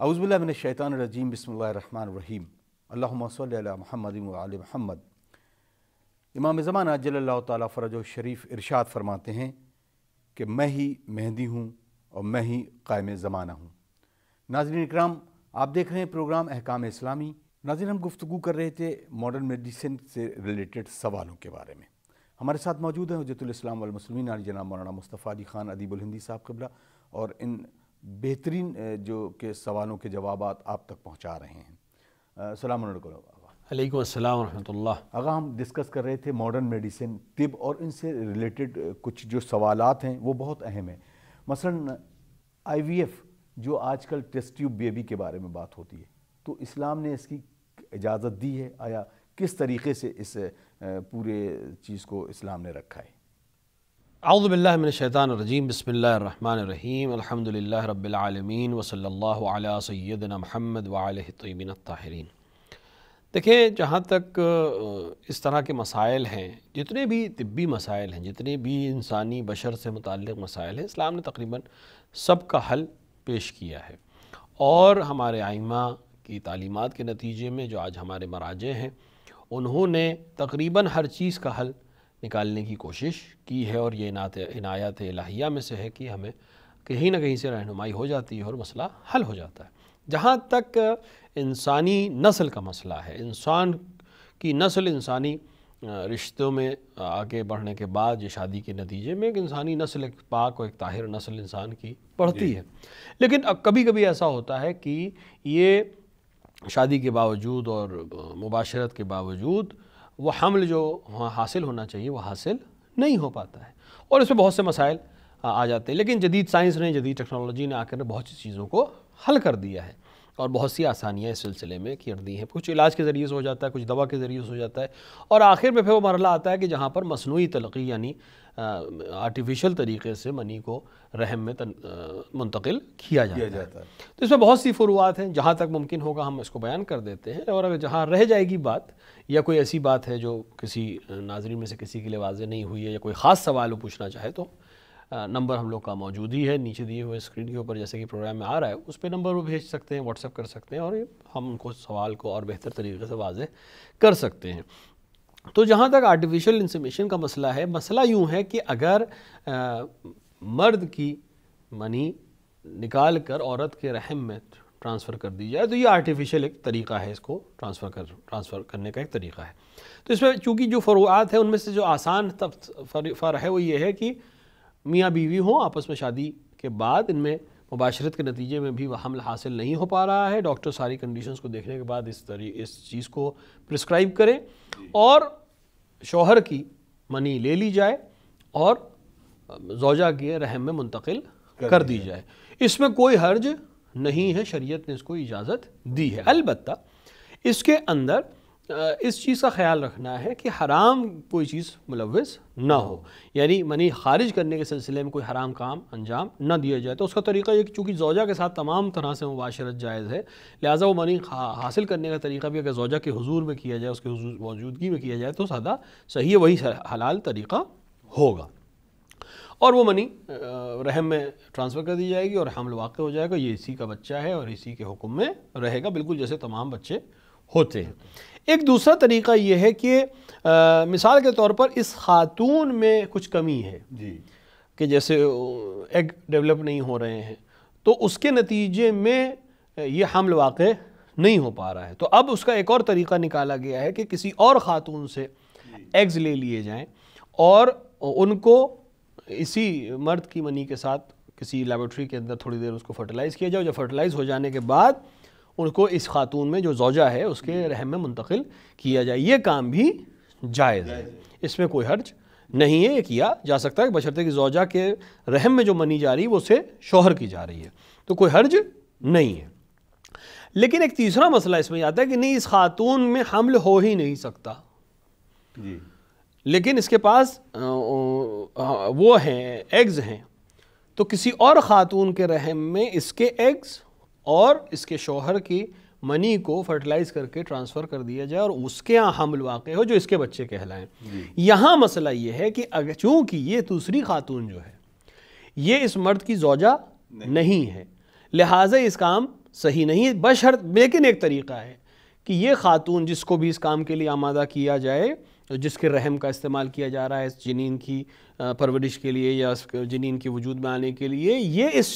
اعوذ باللہ من الشیطان الرجیم، بسم اللہ الرحمن الرحیم، اللہم صلی علی محمد و علی محمد۔ امام زمانہ جل اللہ تعالیٰ فرجہ شریف ارشاد فرماتے ہیں کہ میں ہی مہدی ہوں اور میں ہی قائم زمانہ ہوں۔ ناظرین اکرام، آپ دیکھ رہے ہیں پروگرام احکام اسلامی۔ ناظرین، ہم گفتگو کر رہے تھے ماڈرن میڈیسن سے ریلیٹڈ سوالوں کے بارے میں۔ ہمارے ساتھ موجود ہیں حجت الاسلام والمسلمین علی جناب مولانا مصطفیٰ علی خان ادیب الہندی صاحب قبلہ، اور ان بہترین جو کہ سوالوں کے جوابات آپ تک پہنچا رہے ہیں۔ السلام علیکم آغا۔ علیکم السلام ورحمۃ اللہ۔ آغا، ہم ڈسکس کر رہے تھے ماڈرن میڈیسن، طب اور ان سے ریلیٹڈ کچھ جو سوالات ہیں وہ بہت اہم ہیں۔ مثلا آئی وی ایف جو آج کل ٹیسٹ ٹیوب بیبی کے بارے میں بات ہوتی ہے، تو اسلام نے اس کی اجازت دی ہے؟ آیا کس طریقے سے اس پورے چیز کو اسلام نے رکھا ہے؟ اعوذ باللہ من الشیطان الرجیم، بسم اللہ الرحمن الرحیم، الحمدللہ رب العالمین، وصلی اللہ علی سیدنا محمد وعلیہ الطیبین الطاہرین۔ دیکھیں، جہاں تک اس طرح کے مسائل ہیں، جتنے بھی طبی مسائل ہیں، جتنے بھی انسانی بشر سے متعلق مسائل ہیں، اسلام نے تقریباً سب کا حل پیش کیا ہے، اور ہمارے ائمہ کی تعلیمات کے نتیجے میں جو آج ہمارے مراجع ہیں، انہوں نے تقریباً ہر چیز کا حل نکالنے کی کوشش کی ہے، اور یہ عنایات الہیہ میں سے ہے کہ ہمیں کہیں نہ کہیں سے رہنمائی ہو جاتی ہے اور مسئلہ حل ہو جاتا ہے۔ جہاں تک انسانی نسل کا مسئلہ ہے، انسان کی نسل، انسانی رشتوں میں آگے بڑھنے کے بعد یہ شادی کے نتیجے میں ایک انسانی نسل، ایک پاک اور ایک طاہر نسل انسان کی بڑھتی ہے، لیکن کبھی کبھی ایسا ہوتا ہے کہ یہ شادی کے باوجود اور مباشرت کے باوجود وہ حمل جو حاصل ہونا چاہیے وہ حاصل نہیں ہو پاتا ہے، اور اس میں بہت سے مسائل آ جاتے ہیں۔ لیکن جدید سائنس نے، جدید ٹیکنالوجی نے آ کر بہت سی چیزوں کو حل کر دیا ہے، اور بہت سی آسانیاں اس سلسلے میں کر دی ہیں۔ کچھ علاج کے ذریعے سے ہو جاتا ہے، کچھ دوا کے ذریعے سے ہو جاتا ہے، اور آخر میں پھر وہ مرحلہ آتا ہے کہ جہاں پر مصنوعی تلقی یعنی آرٹیفیشل طریقے سے منی کو رحم میں منتقل کیا جاتا ہے۔ تو اس میں بہت سی فروعات ہیں، جہاں تک ممکن ہوگا ہم اس کو بیان کر دیتے ہیں، اور اگر جہاں رہ جائے گی بات، یا کوئی ایسی بات ہے جو کسی ناظرین میں سے کسی کے لیے واضح نہیں ہوئی ہے، یا کوئی خاص سوال وہ پوچھنا چاہے، تو نمبر ہم لوگ کا موجود ہی ہے نیچے دیے ہوئے اسکرین کے اوپر، جیسے کہ پروگرام میں آ رہا ہے، اس پہ نمبر وہ بھیج سکتے ہیں، واٹس ایپ کر سکتے ہیں، اور ہم ان کو سوال کو اور بہتر طریقے سے واضح کر سکتے ہیں۔ تو جہاں تک آرٹیفیشل انسیمیشن کا مسئلہ ہے، مسئلہ یوں ہے کہ اگر مرد کی منی نکال کر عورت کے رحم میں ٹرانسفر کر دی جائے، تو یہ آرٹیفیشل ایک طریقہ ہے، اس کو ٹرانسفر کرنے کا ایک طریقہ ہے۔ تو اس میں چونکہ جو فروعات ہیں، ان میں سے جو آسان فرع ہے وہ یہ ہے کہ میاں بیوی ہوں، آپس میں شادی کے بعد ان میں مباشرت کے نتیجے میں بھی وہ حمل حاصل نہیں ہو پا رہا ہے، ڈاکٹر ساری کنڈیشنز کو دیکھنے کے بعد اس چیز کو پرسکرائب کریں، اور شوہر کی منی لے لی جائے اور زوجہ کے رحم میں منتقل کر دی جائے۔ اس میں کوئی حرج نہیں ہے، شریعت نے اس کو اجازت دی ہے۔ البتہ اس کے اندر اس چیز کا خیال رکھنا ہے کہ حرام کوئی چیز ملوث نہ ہو، یعنی منی خارج کرنے کے سلسلے میں کوئی حرام کام انجام نہ دیا جائے۔ تو اس کا طریقہ یہ کہ چونکہ زوجہ کے ساتھ تمام طرح سے مباشرت جائز ہے، لہٰذا وہ منی حاصل کرنے کا طریقہ بھی اگر زوجہ کے حضور میں کیا جائے، اس کے موجودگی میں کیا جائے، تو سادہ صحیح ہے، وہی حلال طریقہ ہوگا، اور وہ منی رحم میں ٹرانسفر کر دی جائے گی اور حمل واقع ہو جائے گا۔ یہ اسی کا بچہ ہے اور اسی کے حکم میں رہے گا، بالکل جیسے تمام بچے ہوتے ہیں۔ ایک دوسرا طریقہ یہ ہے کہ مثال کے طور پر اس خاتون میں کچھ کمی ہے، کہ جیسے ایگ ڈیولپ نہیں ہو رہے ہیں، تو اس کے نتیجے میں یہ حمل واقع نہیں ہو پا رہا ہے، تو اب اس کا ایک اور طریقہ نکالا گیا ہے کہ کسی اور خاتون سے ایگز لے لیے جائیں، اور ان کو اسی مرد کی منی کے ساتھ کسی لیبارٹری کے اندر تھوڑی دیر اس کو فرٹیلائز کیا جائے، جب فرٹیلائز ہو جانے کے بعد ان کو اس خاتون میں جو زوجہ ہے اس کے رحم میں منتقل کیا جائے۔ یہ کام بھی جائز ہے، اس میں کوئی حرج نہیں ہے، یہ کیا جا سکتا ہے، بشرطے کہ زوجہ کے رحم میں جو منی جا رہی ہے وہ اسے شوہر کی جا رہی ہے، تو کوئی حرج نہیں ہے۔ لیکن ایک تیسرا مسئلہ اس میں آتا ہے کہ نہیں، اس خاتون میں حمل ہو ہی نہیں سکتا، لیکن اس کے پاس وہ ہیں، ایگز ہیں، تو کسی اور خاتون کے رحم میں اس کے ایگز اور اس کے شوہر کی منی کو فرٹیلائز کر کے ٹرانسفر کر دیا جائے، اور اس کے ہاں حمل واقع ہو جو اس کے بچے کہلائیں۔ یہاں مسئلہ یہ ہے کہ چونکہ یہ دوسری خاتون جو ہے یہ اس مرد کی زوجہ نہیں ہے، لہٰذا اس کام صحیح نہیں ہے بشرط، لیکن ایک طریقہ ہے کہ یہ خاتون جس کو بھی اس کام کے لیے آمادہ کیا جائے، جس کے رحم کا استعمال کیا جا رہا ہے اس جنین کی پرورش کے لیے یا اس جنین کے وجود میں آنے کے لیے، یہ اس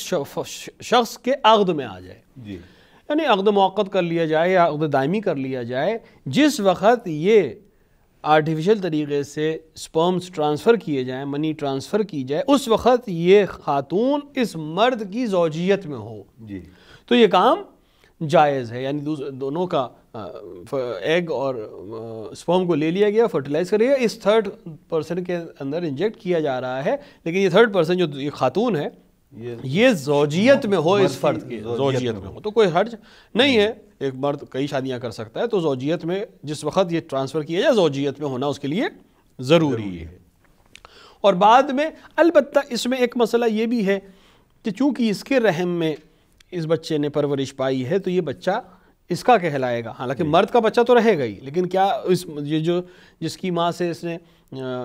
شخص کے عقد میں آ جائے، یعنی عقد موقت کر لیا جائے یا عقد دائمی کر لیا جائے۔ جس وقت یہ آرٹیفیشل طریقے سے سپرمز ٹرانسفر کیے جائیں، منی ٹرانسفر کی جائے، اس وقت یہ خاتون اس مرد کی زوجیت میں ہو تو یہ کام جائز ہے، یعنی دونوں کا ایگ اور سپرم کو لے لیا گیا، فرٹیلائز کر لیا، اس تھرڈ پرسن کے اندر انجیکٹ کیا جا رہا ہے، لیکن یہ تھرڈ پرسن جو یہ خاتون ہے یہ زوجیت میں ہو، اس فرد کے زوجیت میں ہو تو کوئی حرج نہیں ہے۔ ایک مرد کئی شادیاں کر سکتا ہے، تو زوجیت میں جس وقت یہ ٹرانسفر کیا جائے زوجیت میں ہونا اس کے لیے ضروری ہے۔ اور بعد میں البتہ اس میں ایک مسئلہ یہ بھی ہے کہ چونکہ اس کے رحم میں اس بچے نے پرورش پائی ہے تو یہ بچہ اس کا کہلائے گا، حالانکہ مرد کا بچہ تو رہے گا ہی، لیکن کیا یہ جو جس کی ماں سے اس نے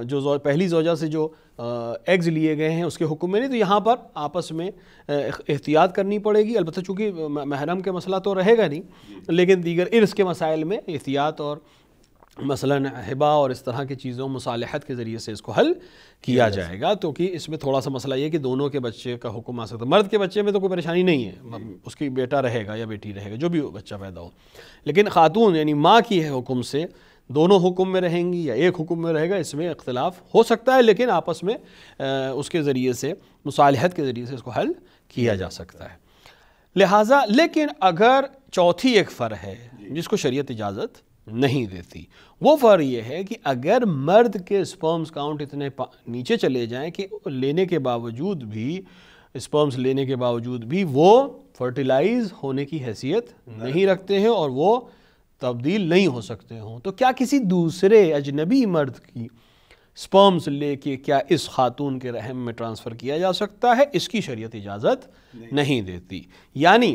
جو پہلی زوجہ سے جو ایگز لیے گئے ہیں اس کے حکم میں نہیں، تو یہاں پر آپس میں احتیاط کرنی پڑے گی، البتہ چونکہ محرم کے مسئلہ تو رہے گا نہیں، لیکن دیگر ارث کے مسائل میں احتیاط اور مثلاً ہبہ اور اس طرح کی چیزوں مصالحت کے ذریعے سے اس کو حل کیا جائے گا، تو کہ اس میں تھوڑا سا مسئلہ یہ کہ دونوں کے بچے کا حکم آ سکتا ہے۔ مرد کے بچے میں تو کوئی پریشانی نہیں ہے، اس کی بیٹا رہے گا یا بیٹی رہے گا جو بھی بچہ پیدا ہو، لیکن خاتون یعنی ماں کی حکم سے دونوں حکم میں رہیں گی یا ایک حکم میں رہے گا، اس میں اختلاف ہو سکتا ہے، لیکن آپس میں اس کے ذریعے سے مصالحت کے ذریعے سے اس کو حل کیا جا سکتا ہے۔ لہٰذا لیکن اگر چوتھی ایک فرع ہے جس کو شریعت اجازت نہیں دیتی، وہ فرع یہ ہے کہ اگر مرد کے سپرمز کاؤنٹ اتنے نیچے چلے جائیں کہ لینے کے باوجود بھی سپرمز لینے کے باوجود بھی وہ فرٹیلائز ہونے کی حیثیت نہیں رکھتے ہیں اور وہ تبدیل نہیں ہو سکتے ہوں، تو کیا کسی دوسرے اجنبی مرد کی سپرمز لے کے کیا اس خاتون کے رحم میں ٹرانسفر کیا جا سکتا ہے؟ اس کی شریعت اجازت نہیں دیتی، یعنی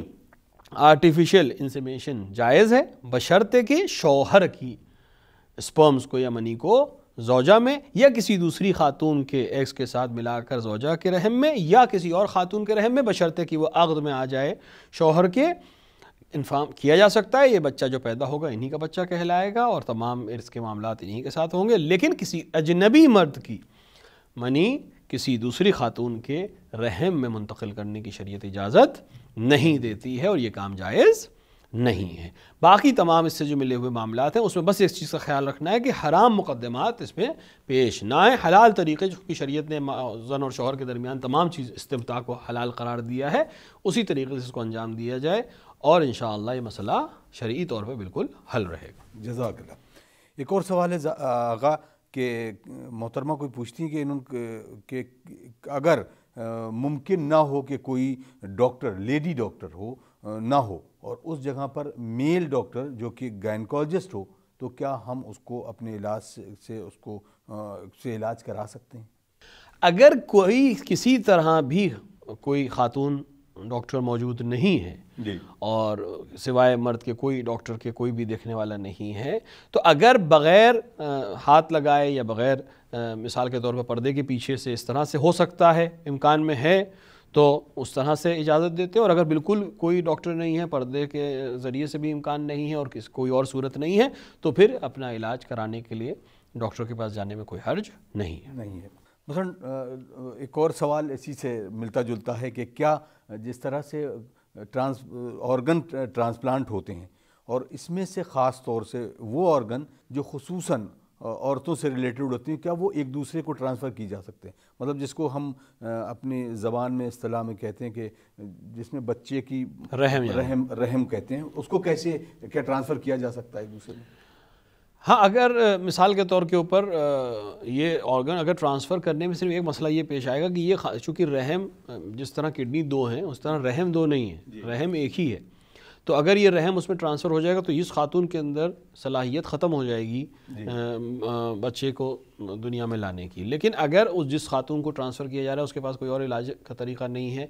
آرٹیفیشل انسیمیشن جائز ہے بشرطے کہ شوہر کی سپرمز کو یا منی کو زوجہ میں یا کسی دوسری خاتون کے ایگز کے ساتھ ملا کر زوجہ کے رحم میں یا کسی اور خاتون کے رحم میں، بشرطے کہ وہ عقد میں آ جائے شوہر کے، انفارم کیا جا سکتا ہے یہ بچہ جو پیدا ہوگا انہی کا بچہ کہلائے گا اور تمام ارث کے معاملات انہی کے ساتھ ہوں گے، لیکن کسی اجنبی مرد کی منی کسی دوسری خاتون کے رحم میں منتقل کرنے کی شریعت اجازت نہیں دیتی ہے اور یہ کام جائز نہیں ہے۔ باقی تمام اس سے جو ملے ہوئے معاملات ہیں اس میں بس اس چیز کا خیال رکھنا ہے کہ حرام مقدمات اس میں پیش نہ آئیں، حلال طریقے جو کہ شریعت نے زن اور شوہر کے درمیان تمام چیز استمتاع کو حلال قرار دیا ہے اسی طریقے سے اس کو انجام دیا جائے، اور انشاءاللہ یہ مسئلہ شرعی طور پہ بالکل حل رہے گا۔ جزاک اللہ۔ ایک اور سوال ہے آغا کہ محترمہ کوئی پوچھتی ہیں کہ اگر ممکن نہ ہو کہ کوئی ڈاکٹر لیڈی ڈاکٹر ہو نہ ہو اور اس جگہ پر میل ڈاکٹر جو کہ گائنکالوجسٹ ہو، تو کیا ہم اس کو اپنے علاج سے اس کو علاج کرا سکتے ہیں؟ اگر کوئی کسی طرح بھی کوئی خاتون ڈاکٹر موجود نہیں ہے اور سوائے مرد کے کوئی ڈاکٹر کے کوئی بھی دیکھنے والا نہیں ہے، تو اگر بغیر ہاتھ لگائے یا بغیر مثال کے طور پر پردے کے پیچھے سے اس طرح سے ہو سکتا ہے، امکان میں ہے تو اس طرح سے اجازت دیتے ہیں، اور اگر بالکل کوئی ڈاکٹر نہیں ہے، پردے کے ذریعے سے بھی امکان نہیں ہے اور کوئی اور صورت نہیں ہے، تو پھر اپنا علاج کرانے کے لیے ڈاکٹر کے پاس جانے میں کوئی حرج نہیں ہے۔ مثلا ایک اور سوال اسی سے ملتا جلتا ہے کہ کیا جس طرح سے آرگن ٹرانسپلانٹ ہوتے ہیں اور اس میں سے خاص طور سے وہ آرگن جو خصوصاً عورتوں سے ریلیٹڈ ہوتی ہیں، کیا وہ ایک دوسرے کو ٹرانسفر کی جا سکتے ہیں؟ مطلب جس کو ہم اپنی زبان میں اصطلاح میں کہتے ہیں کہ جس میں بچے کی رحم کہتے ہیں، اس کو کیسے کیا ٹرانسفر کیا جا سکتا ہے ایک دوسرے میں؟ ہاں، اگر مثال کے طور کے اوپر یہ آرگن اگر ٹرانسفر کرنے میں صرف ایک مسئلہ یہ پیش آئے گا کہ یہ چونکہ رحم جس طرح کڈنی دو ہیں اس طرح رحم دو نہیں ہے، رحم ایک ہی ہے، تو اگر یہ رحم اس میں ٹرانسفر ہو جائے گا تو اس خاتون کے اندر صلاحیت ختم ہو جائے گی بچے کو دنیا میں لانے کی۔ لیکن اگر جس خاتون کو ٹرانسفر کیا جا رہا ہے اس کے پاس کوئی اور علاج کا طریقہ نہیں ہے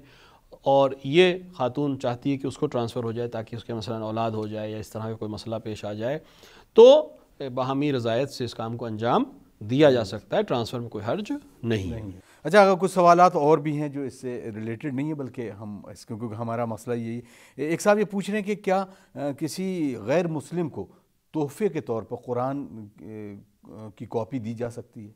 اور یہ خاتون چاہتی ہے کہ اس کو ٹرانسفر ہو جائے تاکہ اس کے مثلاً اولاد ہو جائے یا اس طرح کا کوئی مسئلہ پیش آ جائے، تو باہمی رضایت سے اس کام کو انجام دیا جا سکتا ہے، ٹرانسفر میں کوئی حرج نہیں ہے۔ اچھا، اگر کچھ سوالات اور بھی ہیں جو اس سے ریلیٹڈ نہیں ہیں بلکہ ہم اس کیونکہ ہمارا مسئلہ یہی ہے، ایک صاحب یہ پوچھ رہے ہیں کہ کیا کسی غیر مسلم کو تحفے کے طور پر قرآن کی کاپی دی جا سکتی ہے؟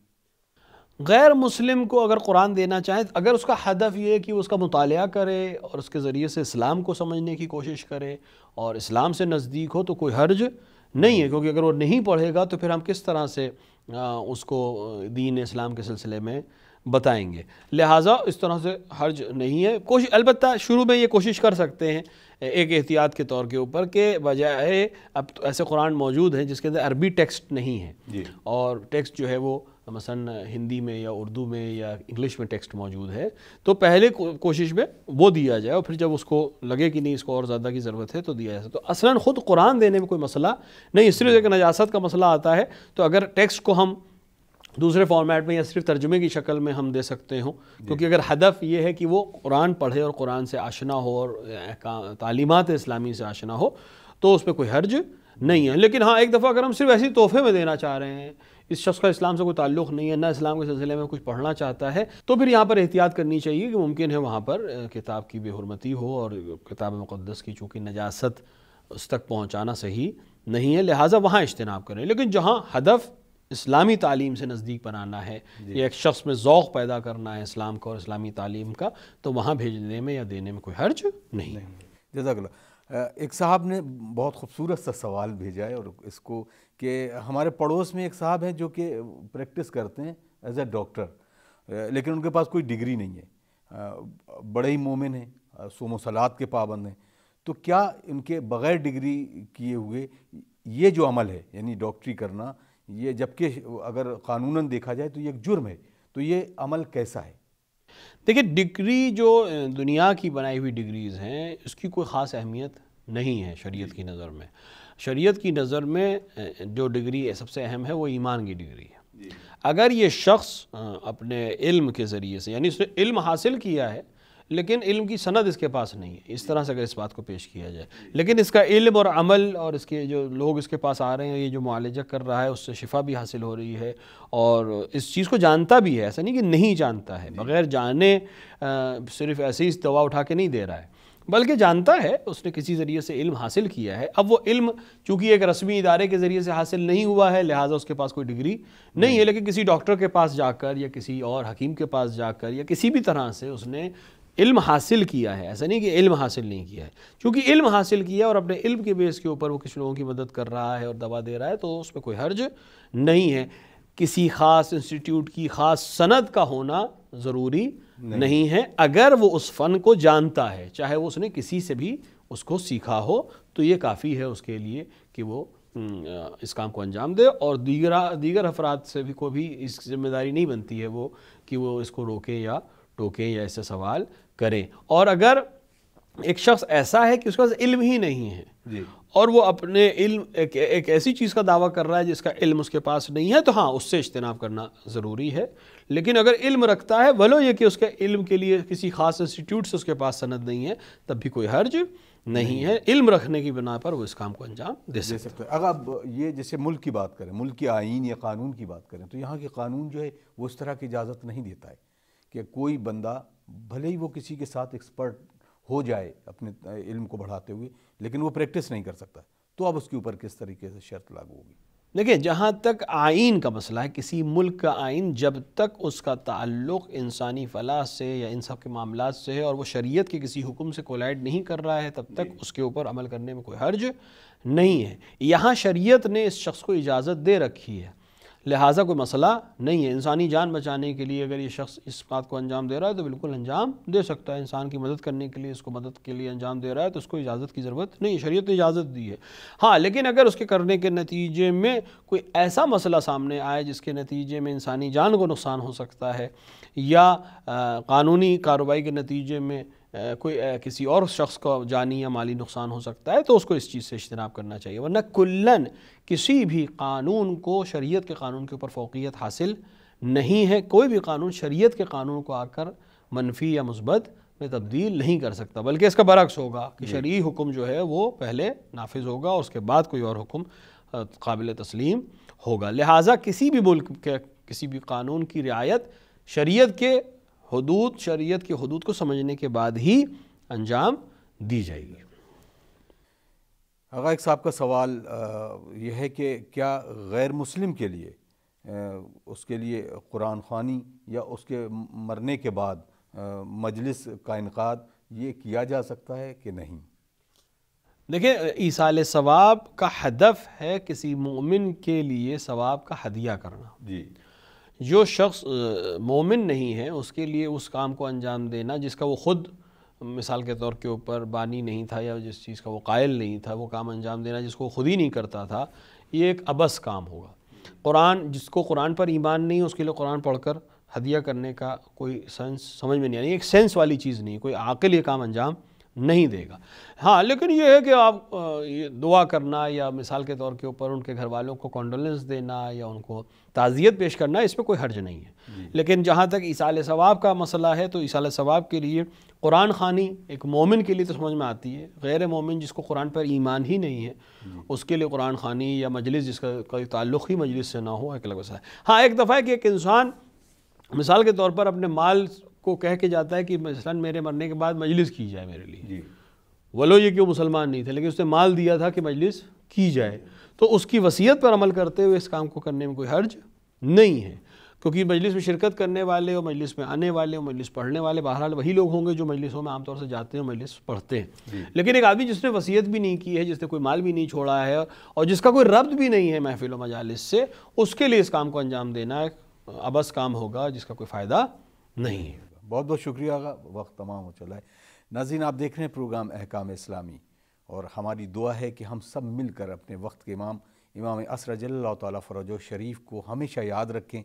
غیر مسلم کو اگر قرآن دینا چاہیں، اگر اس کا ہدف یہ ہے کہ وہ اس کا مطالعہ کرے اور اس کے ذریعے سے اسلام کو سمجھنے کی کوشش کرے اور اسلام سے نزدیک ہو، تو کوئی حرج نہیں ہے، کیونکہ اگر وہ نہیں پڑھے گا تو پھر ہم کس طرح سے اس کو دین اسلام کے سلسلے میں بتائیں گے. لہٰذا اس طرح سے حرج نہیں ہے. البتہ شروع میں یہ کوشش کر سکتے ہیں ایک احتیاط کے طور کے اوپر کہ بجائے، اب تو ایسے قرآن موجود ہیں جس کے اندر عربی ٹیکسٹ نہیں ہے اور ٹیکسٹ جو ہے وہ مثلا ہندی میں یا اردو میں یا انگلش میں ٹیکسٹ موجود ہے، تو پہلے کوشش میں وہ دیا جائے اور پھر جب اس کو لگے کہ نہیں اس کو اور زیادہ کی ضرورت ہے تو دیا جائے. تو اصلاً خود قرآن دینے میں کوئی مسئلہ نہیں، صرف ایک نجاست کا مسئلہ آتا ہے. تو اگر ٹیکسٹ کو ہم دوسرے فارمیٹ میں یا صرف ترجمے کی شکل میں ہم دے سکتے ہوں، کیونکہ اگر ہدف یہ ہے کہ وہ قرآن پڑھے اور قرآن سے آشنا ہو اور تعلیمات اسلامی سے آشنا ہو، تو اس پہ کوئی حرج نہیں ہے. لیکن ہاں، ایک دفعہ اگر ہم صرف ایسی تحفے میں دینا چاہ رہے ہیں، اس شخص کا اسلام سے کوئی تعلق نہیں ہے، نہ اسلام کے سلسلے میں کچھ پڑھنا چاہتا ہے، تو پھر یہاں پر احتیاط کرنی چاہیے کہ ممکن ہے وہاں پر کتاب کی بے حرمتی ہو اور کتاب مقدس کی چونکہ نجاست اس تک پہنچانا صحیح نہیں ہے، لہٰذا وہاں اجتناب کریں. لیکن جہاں ہدف اسلامی تعلیم سے نزدیک بنانا ہے یا ایک شخص میں ذوق پیدا کرنا ہے اسلام کا اور اسلامی تعلیم کا، تو وہاں بھیجنے میں یا دینے میں کوئی حرج نہیں. جزاک اللہ. ایک صاحب نے بہت خوبصورت سا سوال بھیجا ہے، اور اس کو کہ ہمارے پڑوس میں ایک صاحب ہیں جو کہ پریکٹس کرتے ہیں ایز اے ڈاکٹر، لیکن ان کے پاس کوئی ڈگری نہیں ہے، بڑے ہی مومن ہیں، صوم و صلات کے پابند ہیں. تو کیا ان کے بغیر ڈگری کیے ہوئے یہ جو عمل ہے، یعنی ڈاکٹری کرنا، یہ جبکہ اگر قانوناً دیکھا جائے تو یہ ایک جرم ہے، تو یہ عمل کیسا ہے؟ دیکھیں، ڈگری جو دنیا کی بنائی ہوئی ڈگریز ہیں، اس کی کوئی خاص اہمیت نہیں ہے شریعت کی نظر میں. شریعت کی نظر میں جو ڈگری سب سے اہم ہے وہ ایمان کی ڈگری ہے. اگر یہ شخص اپنے علم کے ذریعے سے، یعنی اس نے علم حاصل کیا ہے لیکن علم کی سند اس کے پاس نہیں ہے، اس طرح سے اگر اس بات کو پیش کیا جائے، لیکن اس کا علم اور عمل اور اس کے جو لوگ اس کے پاس آ رہے ہیں، یہ جو معالجہ کر رہا ہے، اس سے شفا بھی حاصل ہو رہی ہے اور اس چیز کو جانتا بھی ہے، ایسا نہیں کہ نہیں جانتا ہے، بغیر جانے صرف ایسے ہی دوا اٹھا کے نہیں دے رہا ہے، بلکہ جانتا ہے، اس نے کسی ذریعے سے علم حاصل کیا ہے. اب وہ علم چونکہ ایک رسمی ادارے کے ذریعے سے حاصل نہیں ہوا ہے، لہٰذا اس کے پاس کوئی ڈگری نہیں ہے، لیکن کسی ڈاکٹر کے پاس جا کر یا کسی اور حکیم کے پاس جا کر یا کسی بھی طرح سے اس نے علم حاصل کیا ہے. ایسا نہیں کہ علم حاصل نہیں کیا ہے، چونکہ علم حاصل کیا اور اپنے علم کے بیس کے اوپر وہ کچھ لوگوں کی مدد کر رہا ہے اور دوا دے رہا ہے، تو اس پہ کوئی حرج نہیں ہے. کسی خاص انسٹیٹیوٹ کی خاص سند کا ہونا ضروری نہیں ہے. اگر وہ اس فن کو جانتا ہے، چاہے وہ اس نے کسی سے بھی اس کو سیکھا ہو، تو یہ کافی ہے اس کے لیے کہ وہ اس کام کو انجام دے، اور دیگر افراد سے بھی کو بھی اس ذمہ داری نہیں بنتی ہے وہ کہ وہ اس کو روکیں یا ٹوکیں یا ایسے سوال کریں. اور اگر ایک شخص ایسا ہے کہ اس کے پاس علم ہی نہیں ہے اور وہ اپنے علم ایک ایسی چیز کا دعویٰ کر رہا ہے جس کا علم اس کے پاس نہیں ہے، تو ہاں، اس سے اجتناب کرنا ضروری ہے. لیکن اگر علم رکھتا ہے، ولو یہ کہ اس کے علم کے لیے کسی خاص انسٹیٹیوٹ سے اس کے پاس سند نہیں ہے، تب بھی کوئی حرج نہیں ہے. علم رکھنے کی بنا پر وہ اس کام کو انجام دے سکتا ہے. اگر اب یہ جیسے ملک کی بات کریں، ملک کے آئین یا قانون کی بات کریں، تو یہاں کے قانون جو ہے وہ اس طرح کی اجازت نہیں دیتا ہے کہ کوئی بندہ بھلے ہی وہ کسی کے ساتھ ایکسپرٹ ہو جائے اپنے علم کو بڑھاتے ہوئے، لیکن وہ پریکٹس نہیں کر سکتا. تو اب اس کے اوپر کس طریقے سے شرط لاگو ہوگی؟ دیکھیں، جہاں تک آئین کا مسئلہ ہے، کسی ملک کا آئین جب تک اس کا تعلق انسانی فلاح سے یا ان سب کے معاملات سے ہے اور وہ شریعت کے کسی حکم سے کولائڈ نہیں کر رہا ہے، تب تک اس کے اوپر عمل کرنے میں کوئی حرج نہیں ہے. یہاں شریعت نے اس شخص کو اجازت دے رکھی ہے، لہٰذا کوئی مسئلہ نہیں ہے. انسانی جان بچانے کے لیے اگر یہ شخص اس بات کو انجام دے رہا ہے تو بالکل انجام دے سکتا ہے. انسان کی مدد کرنے کے لیے اس کو مدد کے لیے انجام دے رہا ہے تو اس کو اجازت کی ضرورت نہیں، شریعت نے اجازت دی ہے. ہاں، لیکن اگر اس کے کرنے کے نتیجے میں کوئی ایسا مسئلہ سامنے آئے جس کے نتیجے میں انسانی جان کو نقصان ہو سکتا ہے یا قانونی کارروائی کے نتیجے میں کوئی کسی اور شخص کا جانی یا مالی نقصان ہو سکتا ہے، تو اس کو اس چیز سے اجتناب کرنا چاہیے. ورنہ کلن کسی بھی قانون کو شریعت کے قانون کے اوپر فوقیت حاصل نہیں ہے. کوئی بھی قانون شریعت کے قانون کو آ کر منفی یا مثبت میں تبدیل نہیں کر سکتا، بلکہ اس کا برعکس ہوگا کہ شرعی حکم جو ہے وہ پہلے نافذ ہوگا اور اس کے بعد کوئی اور حکم قابل تسلیم ہوگا. لہٰذا کسی بھی ملک کے کسی بھی قانون کی رعایت شریعت کے حدود شریعت کی حدود کو سمجھنے کے بعد ہی انجام دی جائے گی۔ آغا ایک صاحب کا سوال یہ ہے کہ کیا غیر مسلم کے لیے اس کے لیے قرآن خوانی یا اس کے مرنے کے بعد مجلس کا انعقاد یہ کیا جا سکتا ہے کہ نہیں؟ دیکھیں، ایصال ثواب کا ہدف ہے کسی مومن کے لیے ثواب کا ہدیہ کرنا۔ جی، جو شخص مومن نہیں ہے اس کے لیے اس کام کو انجام دینا جس کا وہ خود مثال کے طور کے اوپر بانی نہیں تھا یا جس چیز کا وہ قائل نہیں تھا، وہ کام انجام دینا جس کو وہ خود ہی نہیں کرتا تھا، یہ ایک عبث کام ہوگا۔ جس کو قرآن پر ایمان نہیں ہے اس کے لیے قرآن پڑھ کر ہدیہ کرنے کا کوئی سینس سمجھ میں نہیں آنی، ایک سینس والی چیز نہیں، کوئی عاقل یہ کام انجام نہیں دے گا۔ ہاں، لیکن یہ ہے کہ آپ دعا کرنا یا مثال کے طور کے اوپر ان کے گھر والوں کو کانڈولنس دینا یا ان کو تعزیت پیش کرنا، اس پہ کوئی حرج نہیں ہے۔ لیکن جہاں تک ایصال ثواب کا مسئلہ ہے تو ایصال ثواب کے لیے قرآن خوانی ایک مومن کے لیے تو سمجھ میں آتی ہے، غیر مومن جس کو قرآن پر ایمان ہی نہیں ہے اس کے لیے قرآن خوانی یا مجلس جس کا کوئی تعلق ہی مجلس سے نہ ہو ایک الگ مسئلہ ہے۔ ہاں، ایک دفعہ کہ ایک انسان مثال کے طور پر اپنے مال کو کہہ کے جاتا ہے کہ مثلاً میرے مرنے کے بعد مجلس کی جائے میرے لیے، ولو یہ کہ وہ مسلمان نہیں تھے لیکن اس نے مال دیا تھا کہ مجلس کی جائے، تو اس کی وصیت پر عمل کرتے ہوئے اس کام کو کرنے میں کوئی حرج نہیں ہے، کیونکہ مجلس میں شرکت کرنے والے اور مجلس میں آنے والے اور مجلس پڑھنے والے بہرحال وہی لوگ ہوں گے جو مجلسوں میں عام طور سے جاتے ہیں اور مجلس پڑھتے ہیں۔ لیکن ایک آدمی جس نے وصیت بھی نہیں کی ہے، جس نے کوئی مال بھی نہیں چھوڑا ہے اور جس کا کوئی ربط بھی نہیں ہے محفل و مجالس سے، اس کے لیے اس کام کو انجام دینا ایک عبث کام ہوگا جس کا کوئی فائدہ نہیں ہے۔ بہت بہت شکریہ آغا، وقت تمام ہو چلا ہے۔ ناظرین، آپ دیکھ رہے ہیں پروگرام احکام اسلامی، اور ہماری دعا ہے کہ ہم سب مل کر اپنے وقت کے امام عصر جل اللہ تعالیٰ فرجہ شریف کو ہمیشہ یاد رکھیں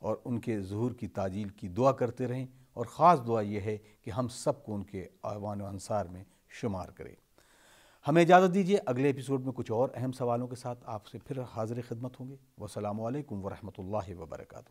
اور ان کے ظہور کی تعجیل کی دعا کرتے رہیں، اور خاص دعا یہ ہے کہ ہم سب کو ان کے اعوان و انصار میں شمار کریں۔ ہمیں اجازت دیجیے، اگلے ایپیسوڈ میں کچھ اور اہم سوالوں کے ساتھ آپ سے پھر حاضر خدمت ہوں گے۔ والسلام علیکم ورحمۃ اللہ وبرکاتہ۔